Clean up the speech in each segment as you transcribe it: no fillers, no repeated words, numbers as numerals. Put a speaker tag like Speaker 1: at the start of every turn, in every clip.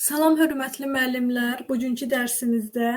Speaker 1: Salam hörmətli müəllimlər, bugünkü dərsimizdə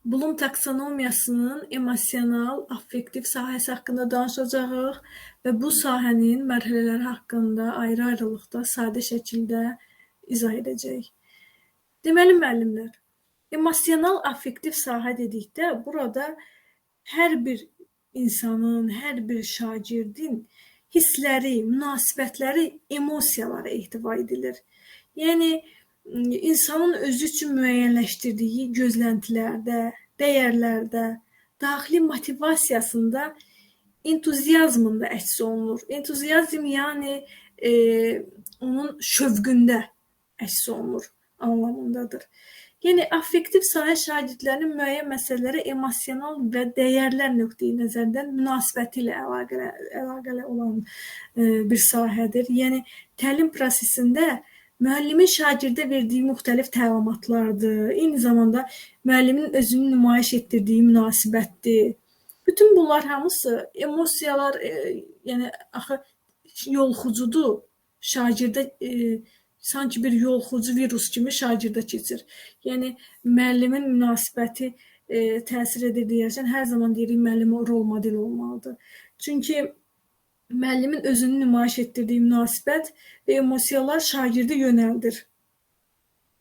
Speaker 1: Bloom taksonomiyasının emosional, affektiv sahəsi haqqında danışacağıq və bu sahənin mərhələləri haqqında ayrı-ayrılıqda sadə şəkildə izah edəcəyik. Deməli müəllimlər, emosional, affektiv sahə dedikdə burada hər bir insanın, hər bir şagirdin hissləri, münasibətləri, emosiyaları ehtiva edilir. Yəni, insanın özü üçün müəyyənləşdirdiyi gözləntilərdə, dəyərlərdə, daxili motivasiyasında, entuziazmında əks olunur. Entuziazm yəni onun şövqündə əks olunur anlamındadır. Yəni, affektiv sahə şagirdlərin müəyyən məsələlərə emosional və dəyərlər nöqteyi nəzərdən münasibəti ilə əlaqəli olan bir sahədir. Yəni, təlim prosesində müəllimin şagirdə verdiyi müxtəlif təlimatlardır, eyni zamanda müəllimin özünün nümayiş etdirdiyi münasibətdir. Bütün bunlar hamısı emosiyalar, yəni axı yolxucudur. Şagirdə sanki bir yolxucu virus kimi şagirdə keçir. Yəni müəllimin münasibəti təsir edir deyərkən hər zaman deyirik müəllim rol model olmalıdır. Çünki müəllimin özünü nümayiş etdirdiyi münasibət və emosiyalar şagirdi yönəldir.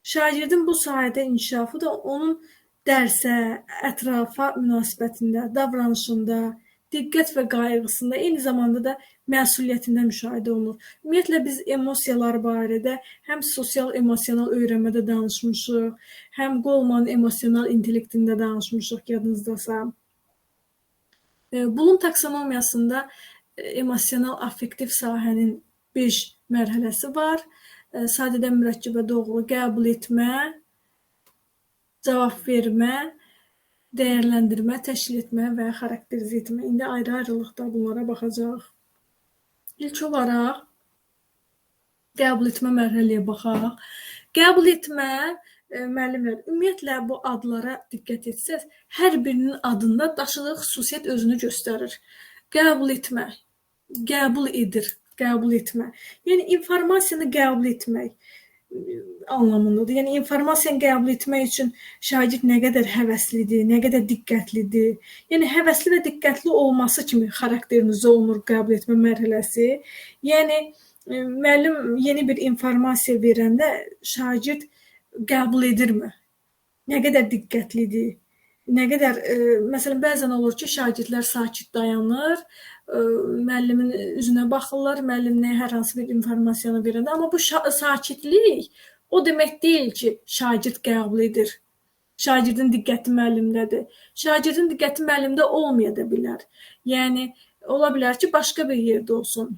Speaker 1: Şagirdin bu sahədə inkişafı da onun dərsə, ətrafa münasibətində, davranışında, diqqət və qayğısında, eyni zamanda da məsuliyyətində müşahidə olunur. Ümumiyyətlə, biz emosiyalar barədə həm sosial-emosional öyrənmədə danışmışıq, həm Golemanın emosional intellektində danışmışıq, yadınızdasa. Bloom taksonomiyasında emosional, affektiv sahənin 5 mərhələsi var. Sadədən mürəkkəbə doğru qəbul etmə, cavab vermə, dəyərləndirmə, təşkil etmə və xarakterizə etmə. İndi ayrı-ayrılıqda bunlara baxacaq. İlk olaraq qəbul etmə mərhələyə baxaq. Qəbul etmə, müəllimlər, ümumiyyətlə bu adlara diqqət etsəz, hər birinin adında daşıdığı xüsusiyyət özünü göstərir. Qəbul etmə, qəbul edir, qəbul etmə. Yəni, informasiyanı qəbul etmək anlamındadır. Yəni, informasiyanı qəbul etmək üçün şagird nə qədər həvəslidir, nə qədər diqqətlidir. Yəni, həvəsli və diqqətli olması kimi xarakterizə olunur qəbul etmə mərhələsi. Yəni, müəllim yeni bir informasiya verəndə şagird qəbul edirmi? Nə qədər diqqətlidir? Nə qədər, məsələn, bəzən olur ki, şagirdlər sakit dayanır, müəllimin üzünə baxırlar, müəllim hər hansı bir informasiyanı verəndə, amma bu sakitlik o demək deyil ki, şagird qəbul edir. Şagirdin diqqəti müəllimdədir. Şagirdin diqqəti müəllimdə olmaya da bilər. Yəni, ola bilər ki, başqa bir yerdə olsun.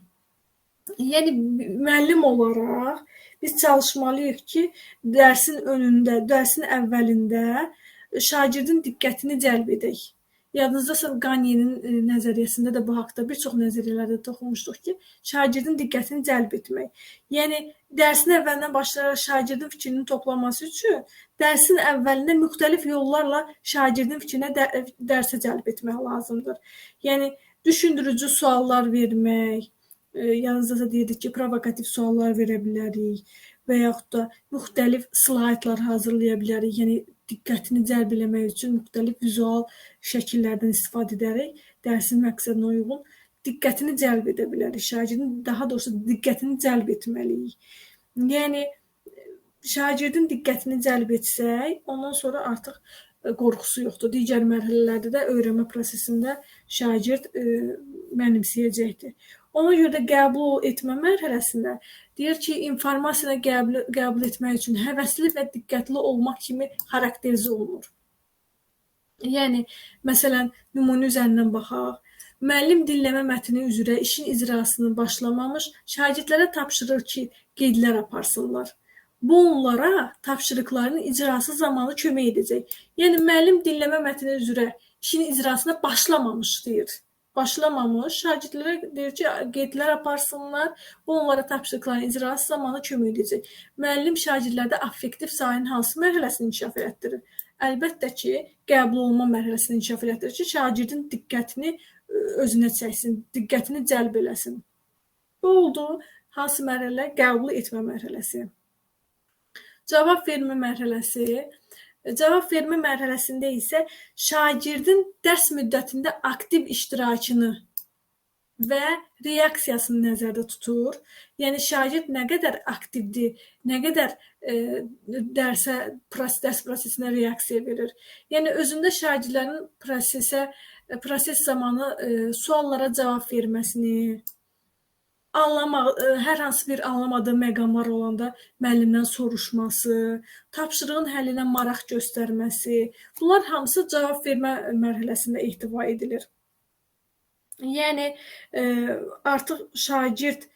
Speaker 1: Yəni, müəllim olaraq biz çalışmalıyıq ki, dərsin önündə, dərsin əvvəlində şagirdin diqqətini cəlb edək. Yadınızdasa Qanyenin nəzəriyyəsində də bu haqda bir çox nəzəriyyələrdə toxunmuşduq ki, şagirdin diqqətini cəlb etmək. Yəni, dərsin əvvəlindən başlayaraq şagirdin fikrinin toplanması üçün dərsin əvvəlində müxtəlif yollarla şagirdin fikrinə dərsə cəlb etmək lazımdır. Yəni, düşündürücü suallar vermək, yalnızca deyirdik ki, provokativ suallar verə bilərik və yaxud da müxtəlif slaydlar hazırlaya bilərik. Yəni, diqqətini cəlb eləmək üçün müxtəlif vizual şəkillərdən istifadə edərək dərsin məqsədinə uyğun diqqətini cəlb edə bilərik. Şagirdin, daha doğrusu diqqətini cəlb etməliyik. Yəni, şagirdin diqqətini cəlb etsək, ondan sonra artıq qorxusu yoxdur. Digər mərhələlərdə də öyrənmə prosesində şagird mənimsəyəcəkdir. Ona görə də qəbul etmə mərhələsində deyir ki, informasiyanı qəbul etmək üçün həvəsli və diqqətli olmaq kimi xarakterizə olunur. Yəni, məsələn, nümunə üzərindən baxaq. Müəllim dinləmə mətni üzrə işin icrasını başlamamış, şagirdlərə tapşırır ki, qeydlər aparsınlar. Bu onlara tapşırıqların icrası zamanı kömək edəcək. Yəni, müəllim dinləmə mətni üzrə işin icrasına başlamamış deyir. Başlamamış, şagirdlərə deyir ki, qeydlər aparsınlar, bu onlara tapşırıqların icrası zamanı kömək edəcək. Müəllim şagirdlərdə affektiv sahənin hansı mərhələsini inkişaf elətdirir? Əlbəttə ki, qəbul olma mərhələsini inkişaf elətdirir ki, şagirdin diqqətini özünə çəksin, diqqətini cəlb eləsin. Bu oldu hansı mərhələ? Qəbul etmə mərhələsi. Cavab vermə mərhələsi. Cavab vermə mərhələsində isə şagirdin dərs müddətində aktiv iştirakını və reaksiyasını nəzərdə tutur. Yəni şagird nə qədər aktivdir, nə qədər dərs prosesinə reaksiya verir. Yəni özündə şagirdlərin proses zamanı suallara cavab verməsini, hər hansı bir anlamadığı məqamlar olanda müəllimdən soruşması, tapşırığın həllinə maraq göstərməsi, bunlar hamısı cavab vermə mərhələsində ehtiva edilir. Yəni artıq şagird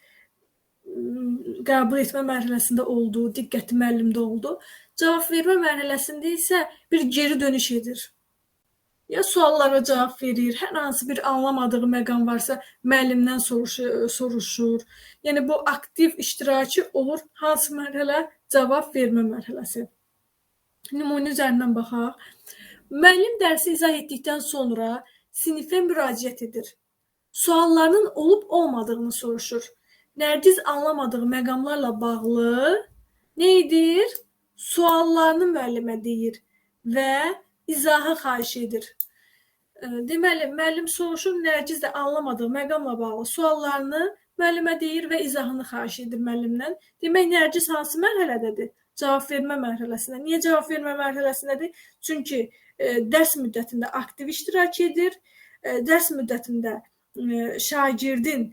Speaker 1: qəbul etmə mərhələsində oldu, diqqəti müəllimdə oldu. Cavab vermə mərhələsində isə bir geri dönüş edir. Ya suallara cavab verir, hər hansı bir anlamadığı məqam varsa müəllimdən soruşur. Yəni bu aktiv iştirakı olur. Hansı mərhələ? Cavab vermə mərhələsi. Nümunə üzərindən baxaq. Müəllim dərsi izah etdikdən sonra sinifə müraciət edir. Suallarının olub-olmadığını soruşur. Nərgiz anlamadığı məqamlarla bağlı nə edir? Suallarını müəllimə deyir və izahı xahiş edir. Deməli, müəllim soruşur, Nərgiz də anlamadığı məqamla bağlı suallarını müəllimə deyir və izahını xahiş edir müəllimdən. Demək, Nərgiz hansı mərhələdədir? Cavab vermə mərhələsində. Niyə cavab vermə mərhələsindədir? Çünki dərs müddətində aktiv iştirak edir. Dərs müddətində şagirdin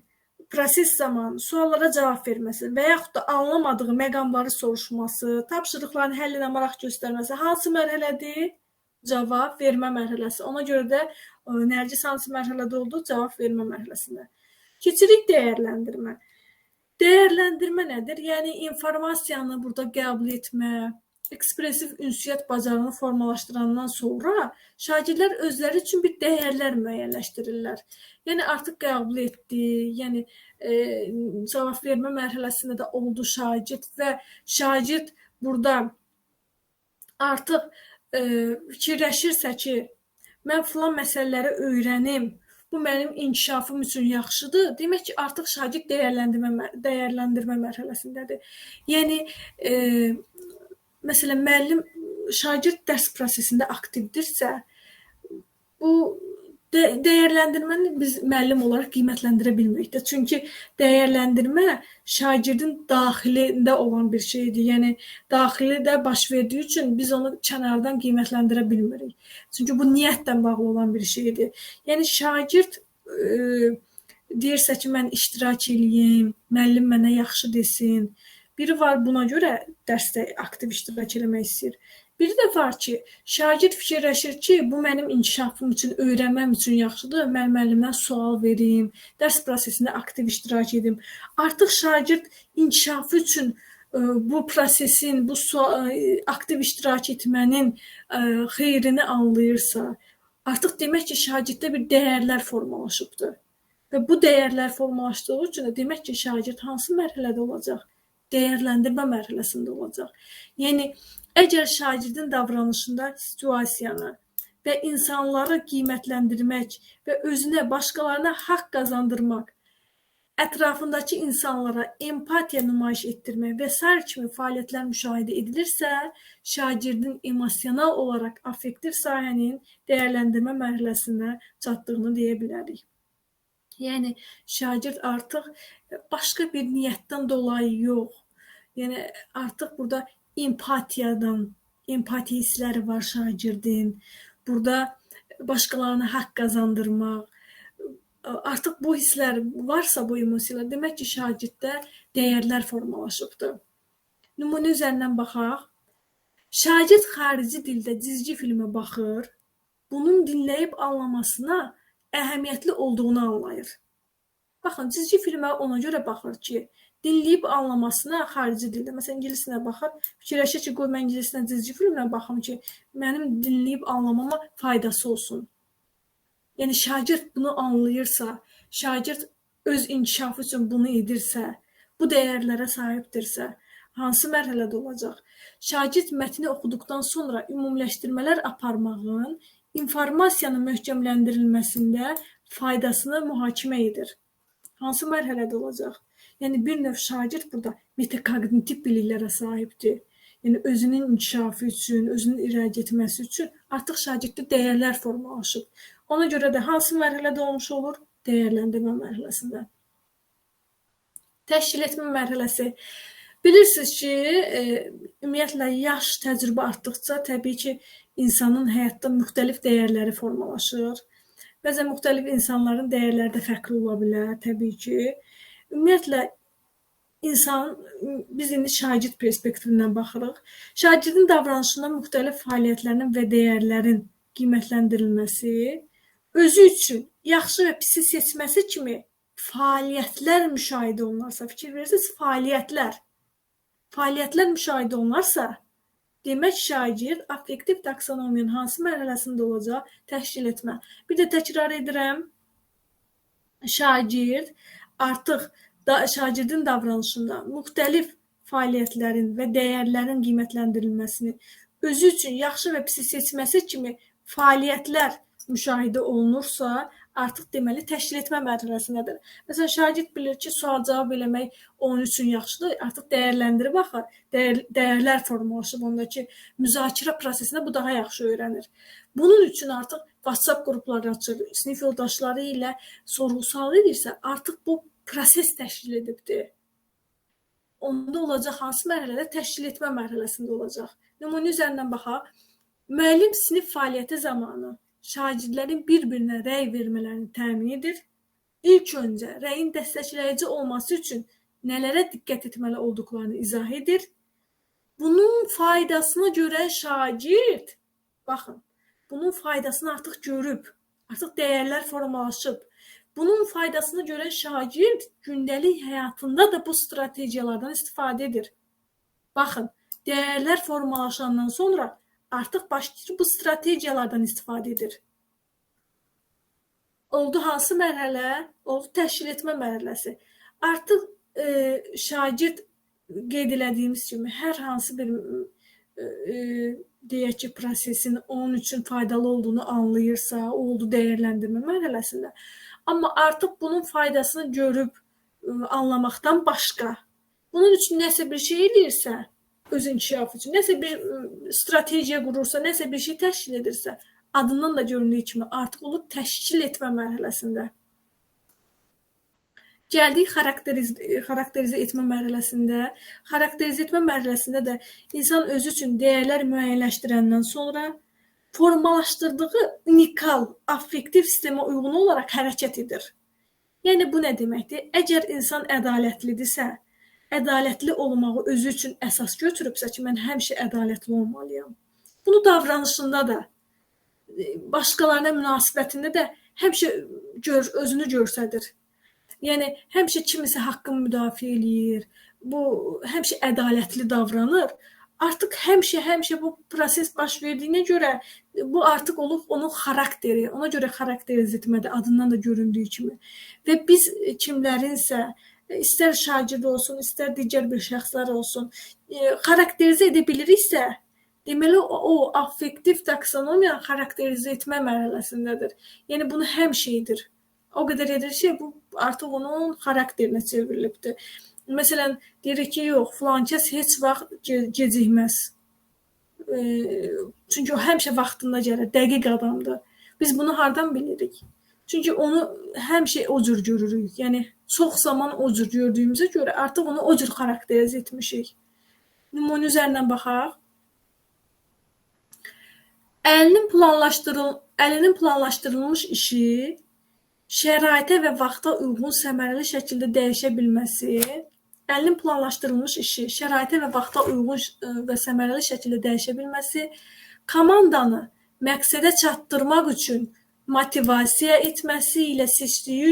Speaker 1: proses zamanı suallara cavab verməsi və yaxud da anlamadığı məqamları soruşması, tapşırıqların həllinə maraq göstərməsi hansı mərhələdir? Cavab vermə mərhələsi. Ona görə də Nərgiz hansı mərhələdə oldu? Cavab vermə mərhələsində. Keçirik dəyərləndirmə. Dəyərləndirmə nədir? Yəni informasiyanı burada qəbul etmə, ekspresiv ünsiyyət bacarığını formalaşdırandan sonra şagirdlər özləri üçün bir dəyərlər müəyyənləşdirirlər. Yəni artıq qəbul etdi, yəni cavab vermə mərhələsində də oldu şagird və şagird burada artıq fikirləşirsə ki, mən filan məsələləri öyrənim, bu mənim inkişafım üçün yaxşıdır. Demək ki, artıq şagird dəyərləndirmə mərhələsindədir. Yəni məsələn, müəllim şagird dərs prosesində aktivdirsə, bu dəyərləndirməni biz müəllim olaraq qiymətləndirə bilmirik. Çünki dəyərləndirmə şagirdin daxilində olan bir şeydir. Yəni daxilidə baş verdiyi üçün biz onu kənardan qiymətləndirə bilmirik. Çünki bu niyyətlə bağlı olan bir şeydir. Yəni şagird deyirsə ki, mən iştirak eləyim, müəllim mənə yaxşı desin. Biri var, buna görə dərsdə aktiv iştirak eləmək istəyir. Biri də var ki, şagird fikirləşir ki, bu mənim inkişafım üçün, öyrənməm üçün yaxşıdır, mən müəllimdən sual verim, dərs prosesində aktiv iştirak edim. Artıq şagird inkişafı üçün bu prosesin, bu aktiv iştirak etmənin xeyrini anlayırsa, artıq demək ki, şagirddə bir dəyərlər formalaşıbdır. Və bu dəyərlər formalaşdığı üçün demək ki, şagird hansı mərhələdə olacaq? Dəyərləndirmə mərhələsində olacaq. Yəni, əgər şagirdin davranışında situasiyanı və insanları qiymətləndirmək və özünə, başqalarına haqq qazandırmaq, ətrafındakı insanlara empatiya nümayiş etdirmək və s. kimi fəaliyyətlər müşahidə edilirsə, şagirdin emosional olaraq affektiv sahənin dəyərləndirmə mərhələsinə çatdığını deyə bilərik. Yəni, şagird artıq başqa bir niyyətdən dolayı yox. Yəni, artıq burada empatiya hissləri var şagirdin. Burada başqalarına haqq qazandırmaq. Artıq bu hisslər varsa, bu emosiyalar, demək ki, şagirddə dəyərlər formalaşıbdır. Nümunə üzərindən baxaq. Şagird xarici dildə cizgi filmə baxır. Bunun dinləyib anlamasına əhəmiyyətli olduğunu anlayır. Baxın, cizgi filmə ona görə baxır ki, dinləyib anlamasına xarici dildə, məsələn, ingilisinə baxır, fikirləşir ki, qoy mən ingilisinə cizgi filmə baxım ki, mənim dinləyib anlamama faydası olsun. Yəni, şagird bunu anlayırsa, şagird öz inkişafı üçün bunu edirsə, bu dəyərlərə sahibdirsə, hansı mərhələdə olacaq? Şagird mətni oxuduqdan sonra ümumiləşdirmələr aparmağın informasiyanın möhkəmləndirilməsində faydasını mühakimə edir. Hansı mərhələdə olacaq? Yəni, bir növ şagird burada metakognitiv biliklərə sahibdir. yəni özünün inkişafı üçün, özünün irəli getməsi üçün artıq şagirddə dəyərlər formalaşıb. Ona görə də hansı mərhələdə olmuş olur? Dəyərləndirmə mərhələsində. Təşkil etmə mərhələsi. Bilirsiniz ki, ümumiyyətlə yaş, təcrübə artdıqca təbii ki, insanın həyatda müxtəlif dəyərləri formalaşır. Bəzən müxtəlif insanların dəyərləri də fərqli ola bilər, təbii ki. Ümumiyyətlə, biz indi şagird perspektivindən baxırıq. Şagirdin davranışında müxtəlif fəaliyyətlərin və dəyərlərin qiymətləndirilməsi, özü üçün yaxşı və pisi seçməsi kimi fəaliyyətlər müşahidə olunarsa, fikir verirsiniz, fəaliyyətlər müşahidə olunarsa, demək şagird affektiv taksonomiyanın hansı mərhələsində olacaq? Təşkil etmə. Bir də təkrar edirəm, şagird artıq şagirdin davranışında müxtəlif fəaliyyətlərin və dəyərlərin qiymətləndirilməsini, özü üçün yaxşı və pisi seçməsi kimi fəaliyyətlər müşahidə olunursa, artıq deməli təşkil etmə mərhələsindədir. Məsələn, şagird bilir ki, sual cavab eləmək onun üçün yaxşıdır, artıq dəyərləndirib baxır, dəyərlər formalaşıb ondakı müzakirə prosesində bu daha yaxşı öyrənir. Bunun üçün artıq WhatsApp qrupları açır, sinif yoldaşları ilə sorğu-sual edirsə, artıq bu proses təşkil edibdir. Onda olacaq hansı mərhələdə? Təşkil etmə mərhələsində olacaq. Nümunə üzərindən baxaq. Müəllim sinif fəaliyyəti zamanı şagirdlərin bir-birinə rəy vermələrini təmin edir. İlk öncə rəyin dəstəkləyici olması üçün nələrə diqqət etməli olduqlarını izah edir. Bunun faydasına görə şagird, baxın, bunun faydasını artıq görüb, artıq dəyərlər formalaşıb. Bunun faydasını görən şagird gündəlik həyatında da bu strategiyalardan istifadə edir. Baxın, dəyərlər formalaşandan sonra artıq başlayır bu strategiyalardan istifadə edir. Oldu hansı mərhələ? Oldu təşkil etmə mərhələsi. Artıq şagird qeyd elədiyimiz kimi hər hansı bir deyək ki, prosesin onun üçün faydalı olduğunu anlayırsa, oldu dəyərləndirmə mərhələsində. Amma artıq bunun faydasını görüb anlamaqdan başqa, bunun üçün nəsə bir şey edirsə, öz inkişafı üçün, nəsə bir strategiya qurursa, nəsə bir şey təşkil edirsə, adından da göründüyü kimi artıq olub təşkil etmə mərhələsində. Gəldik xarakterizə etmə mərhələsində. Xarakterizə etmə mərhələsində də insan özü üçün dəyərlər müəyyənləşdirəndən sonra formalaşdırdığı unikal, affektiv sistemə uyğun olaraq hərəkət edir. Yəni, bu nə deməkdir? Əgər insan ədalətlidirsə, ədalətli olmağı özü üçün əsas götürübsə ki, mən həmişə ədalətli olmalıyam. Bunu davranışında da, başqalarına münasibətində də həmişə özünü göstərir. Yəni, həmişə kimisə haqqını müdafiə eləyir, həmişə ədalətli davranır. Artıq həmişə bu proses baş verdiyinə görə bu artıq olub onun xarakteri, ona görə xarakterizə etmədə adından da göründüyü kimi. Və biz kimlərinsə, istər şagird olsun, istər digər bir şəxslər olsun, xarakterizə edə biliriksə, deməli o affektiv taksonomiyanın xarakterizə etmə mərhələsindədir. Yəni, bunu həmişə edir. O qədər edir ki, bu artıq onun xarakterinə çevrilibdir. Məsələn, deyirik ki, yox, filan kəs heç vaxt gecikməz. Çünki o həmişə vaxtında gəlir, dəqiq adamdır. Biz bunu hardan bilirik? Çünki onu həmişə o cür görürük. Yəni, çox zaman o cür gördüyümüzə görə artıq onu o cür xarakterizə etmişik. Nümunə üzərindən baxaq. Əlinin planlaşdırılmış işi şəraitə və vaxta uyğun səmərəli şəkildə dəyişə bilməsi, əlinin planlaşdırılmış işi şəraitə və vaxta uyğun və səmərəli şəkildə dəyişə bilməsi, komandanı məqsədə çatdırmaq üçün motivasiya etməsi ilə seçildiyi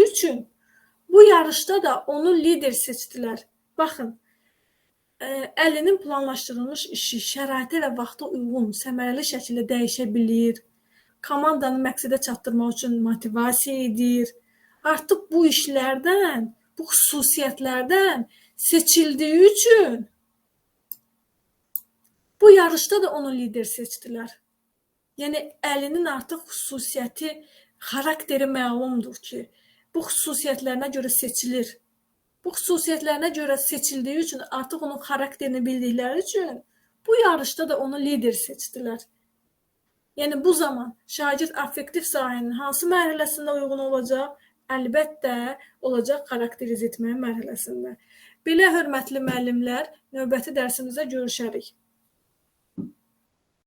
Speaker 1: üçün bu yarışda da onu lider seçdilər. Baxın, əlinin planlaşdırılmış işi şəraitə və vaxta uyğun səmərəli şəkildə dəyişə bilir, komandanı məqsədə çatdırmaq üçün motivasiya edir. Artıq bu işlərdən, bu xüsusiyyətlərdən seçildiyi üçün bu yarışda da onu lider seçdilər. Yəni, əlinin artıq xüsusiyyəti, xarakteri məlumdur ki, bu xüsusiyyətlərinə görə seçilir. Bu xüsusiyyətlərinə görə seçildiyi üçün, artıq onun xarakterini bildikləri üçün bu yarışda da onu lider seçdilər. Yəni bu zaman şagird affektiv sahənin hansı mərhələsində uyğun olacaq? Əlbəttə, olacaq xarakteriz etmə mərhələsində. Belə hörmətli müəllimlər, növbəti dərsimizdə görüşərik.